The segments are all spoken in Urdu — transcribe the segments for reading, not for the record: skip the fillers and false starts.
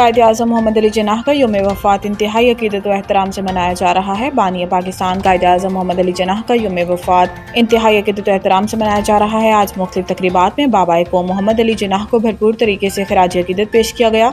قائد اعظم محمد علی جناح کا یوم وفات انتہائی عقیدت و احترام سے منایا جا رہا ہے۔ بانی پاکستان قائد اعظم محمد علی جناح کا یوم وفات انتہائی عقیدت و احترام سے منایا جا رہا ہے۔ آج مختلف تقریبات میں بابا قوم محمد علی جناح کو بھرپور طریقے سے خراج عقیدت پیش کیا گیا۔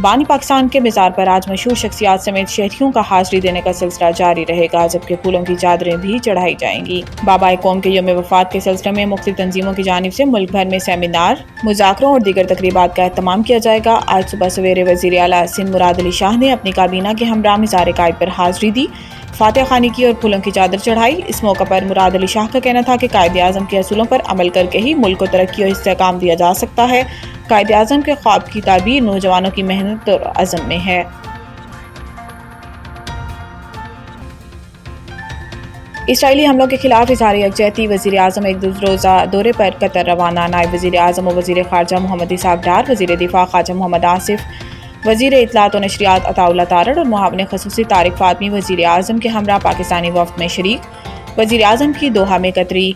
بانی پاکستان کے مزار پر آج مشہور شخصیات سمیت شہریوں کا حاضری دینے کا سلسلہ جاری رہے گا، جبکہ پھولوں کی چادریں بھی چڑھائی جائیں گی۔ بابا قوم کے یوم وفات کے سلسلے میں مختلف تنظیموں کی جانب سے ملک بھر میں سیمینار، مذاکروں اور دیگر تقریبات کا اہتمام کیا جائے گا۔ آج صبح سویرے وزیر اعلیٰ سندھ مراد علی شاہ نے اپنی کابینہ کے ہمراہ مزار قائد پر حاضری دی، فاتحہ خوانی کی اور پھولوں کی چادر چڑھائی۔ اس موقع پر مراد علی شاہ کا کہنا تھا کہ قائد اعظم کے اصولوں پر عمل کر کے ہی ملک کو ترقی اور استحکام دیا جا سکتا ہے۔ قائد اعظم کے خواب کی تعبیر نوجوانوں کی محنت اور عزم میں ہے۔ اسرائیلی حملوں کے خلاف اظہار یکجہتی، وزیر اعظم ایک دو روزہ دورے پر قطر روانہ۔ نائب وزیر اعظم و وزیر خارجہ محمد اسحاق ڈار، وزیر دفاع خواجہ محمد آصف، وزیر اطلاعات و نشریات عطا اللہ تارڑ اور معاون خصوصی طارق فاطمی وزیر اعظم کے ہمراہ پاکستانی وفد میں شریک۔ وزیر اعظم کی دوحہ میں قطری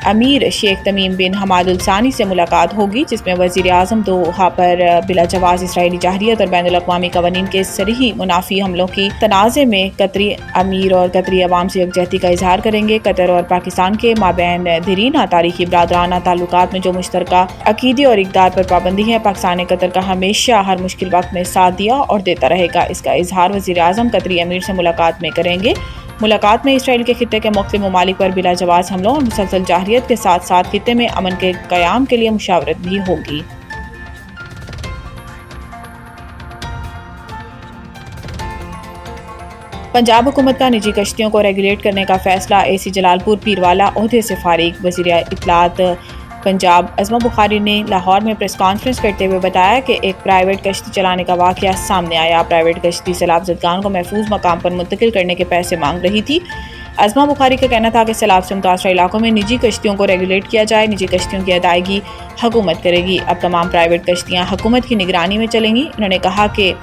امیر شیخ تمیم بن حماد الثانی سے ملاقات ہوگی، جس میں وزیر اعظم دوحہ پر بلا جواز اسرائیلی جارحیت اور بین الاقوامی قوانین کے صریح منافی حملوں کی تنازع میں قطری امیر اور قطری عوام سے یکجہتی کا اظہار کریں گے۔ قطر اور پاکستان کے مابین دیرینہ تاریخی برادرانہ تعلقات میں جو مشترکہ عقیدے اور اقدار پر پابندی ہے، پاکستان نے قطر کا ہمیشہ ہر مشکل وقت میں ساتھ دیا اور دیتا رہے گا۔ اس کا اظہار وزیر اعظم قطری امیر سے ملاقات میں کریں گے۔ ملاقات میں اسرائیل کے خطے کے مختلف ممالک پر بلا جواز حملوں اور مسلسل جارحیت کے ساتھ ساتھ خطے میں امن کے قیام کے لیے مشاورت بھی ہوگی۔ پنجاب حکومت کا نجی کشتیوں کو ریگولیٹ کرنے کا فیصلہ، اے سی جلال پور پیروالا عہدے سے فارغ۔ وزیر اطلاعات پنجاب عظمہ بخاری نے لاہور میں پریس کانفرنس کرتے ہوئے بتایا کہ ایک پرائیویٹ کشتی چلانے کا واقعہ سامنے آیا۔ پرائیویٹ کشتی سیلاب زدگان کو محفوظ مقام پر منتقل کرنے کے پیسے مانگ رہی تھی۔ عظمہ بخاری کا کہنا تھا کہ سیلاب سے متاثرہ علاقوں میں نجی کشتیوں کو ریگولیٹ کیا جائے۔ نجی کشتیوں کی ادائیگی حکومت کرے گی۔ اب تمام پرائیویٹ کشتیاں حکومت کی نگرانی میں چلیں گی۔ انہوں نے کہا کہ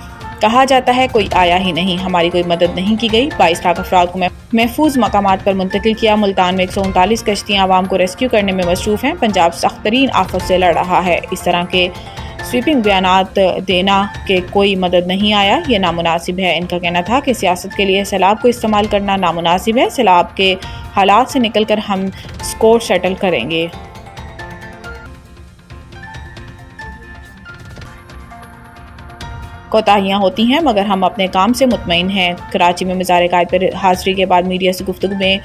کہا جاتا ہے کوئی آیا ہی نہیں، ہماری کوئی مدد نہیں کی گئی۔ 22 لاکھ افراد کو محفوظ مقامات پر منتقل کیا۔ ملتان میں 139 کشتیاں عوام کو ریسکیو کرنے میں مصروف ہیں۔ پنجاب سخت ترین آفت سے لڑ رہا ہے۔ اس طرح کے سویپنگ بیانات دینا کہ کوئی مدد نہیں آیا، یہ نامناسب ہے۔ ان کا کہنا تھا کہ سیاست کے لیے سیلاب کو استعمال کرنا نامناسب ہے۔ سیلاب کے حالات سے نکل کر ہم اسکور سیٹل کریں گے۔ کوتاہیاں ہوتی ہیں مگر ہم اپنے کام سے مطمئن ہیں۔ کراچی میں مزار قائد پر حاضری کے بعد میڈیا سے گفتگو میں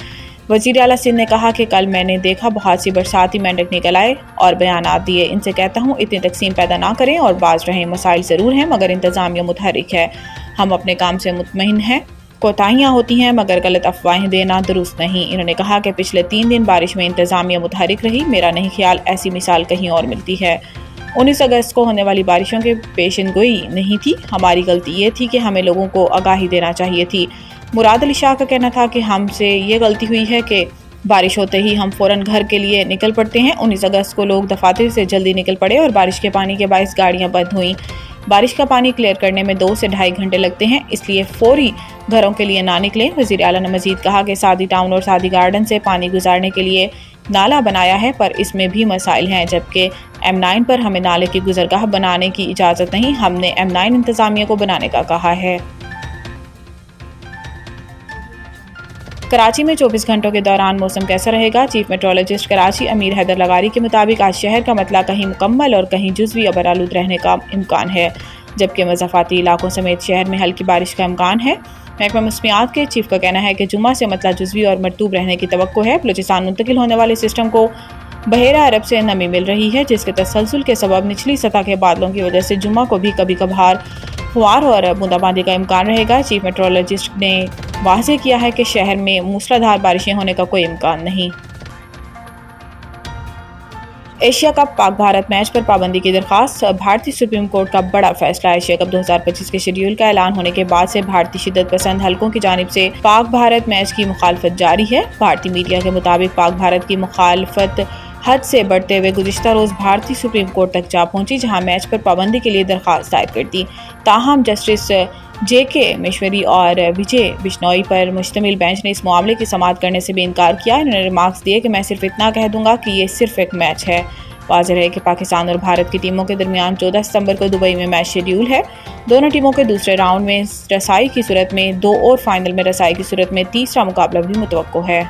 وزیر اعلیٰ سندھ نے کہا کہ کل میں نے دیکھا بہت سی برساتی مینڈک نکل آئے اور بیانات دیے۔ ان سے کہتا ہوں اتنی تقسیم پیدا نہ کریں اور باز رہیں۔ مسائل ضرور ہیں مگر انتظامیہ متحرک ہے۔ ہم اپنے کام سے مطمئن ہیں۔ کوتاہیاں ہوتی ہیں مگر غلط افواہیں دینا درست نہیں۔ انہوں نے کہا کہ پچھلے 3 دن بارش میں انتظامیہ متحرک رہی۔ میرا نہیں خیال ایسی مثال کہیں اور ملتی ہے۔ 19 اگست کو ہونے والی بارشوں کے پیشن گوئی نہیں تھی۔ ہماری غلطی یہ تھی کہ ہمیں لوگوں کو آگاہی دینا چاہیے تھی۔ مراد علی شاہ کا کہنا تھا کہ ہم سے یہ غلطی ہوئی ہے کہ بارش ہوتے ہی ہم فوراً گھر کے لیے نکل پڑتے ہیں۔ 19 اگست کو لوگ دفاتر سے جلدی نکل پڑے اور بارش کے پانی کے باعث گاڑیاں بند ہوئیں۔ بارش کا پانی کلیئر کرنے میں 2 سے 2.5 گھنٹے لگتے ہیں، اس لیے فوری گھروں کے لیے نہ نکلیں۔ وزیر اعلیٰ نے مزید کہا کہ سعدی ٹاؤن اور سعدی گارڈن سے پانی گزارنے کے لیے نالہ بنایا ہے پر اس میں بھی مسائل ہیں، جبکہ M9 پر ہمیں نالے کی گزرگاہ بنانے کی اجازت نہیں۔ ہم نے M9 انتظامیہ کو بنانے کا کہا ہے۔ کراچی میں 24 گھنٹوں کے دوران موسم کیسا رہے گا؟ چیف میٹرولوجسٹ کراچی امیر حیدر لغاری کے مطابق آج شہر کا مطلع کہیں مکمل اور کہیں جزوی ابرآلود رہنے کا امکان ہے، جبکہ مضافاتی علاقوں سمیت شہر میں ہلکی بارش کا امکان ہے۔ محکمہ موسمیات کے چیف کا کہنا ہے کہ جمعہ سے مطلع جزوی اور مرطوب رہنے کی توقع ہے۔ بلوچستان منتقل ہونے والے سسٹم کو بحیرہ عرب سے نمی مل رہی ہے، جس کے تسلسل کے سبب نچلی سطح کے بادلوں کی وجہ سے جمعہ کو بھی کبھی کبھار فوار اور بوندا باندی کا امکان رہے گا۔ چیف میٹرولوجسٹ نے واضح کیا ہے کہ شہر میں موسلادھار بارشیں ہونے کا کوئی امکان نہیں۔ ایشیا کپ پاک بھارت میچ پر پابندی کی درخواست، بھارتی سپریم کورٹ کا بڑا فیصلہ۔ ایشیا کپ 2025 کے شیڈول کا اعلان ہونے کے بعد سے بھارتی شدت پسند حلقوں کی جانب سے پاک بھارت میچ کی مخالفت جاری ہے۔ بھارتی میڈیا کے مطابق پاک بھارت کی مخالفت حد سے بڑھتے ہوئے گزشتہ روز بھارتی سپریم کورٹ تک جا پہنچی، جہاں میچ پر پابندی کے لیے درخواست دائر کر دی۔ تاہم جسٹس جے کے میشوری اور وجے بشنوئی پر مشتمل بینچ نے اس معاملے کی سماعت کرنے سے بھی انکار کیا۔ انہوں نے ریمارکس دیے کہ میں صرف اتنا کہہ دوں گا کہ یہ صرف ایک میچ ہے۔ واضح ہے کہ پاکستان اور بھارت کی ٹیموں کے درمیان 14 ستمبر کو دبئی میں میچ شیڈیول ہے۔ دونوں ٹیموں کے دوسرے راؤنڈ میں رسائی کی صورت میں 2 اور فائنل میں رسائی کی صورت میں تیسرا مقابلہ بھی متوقع ہے۔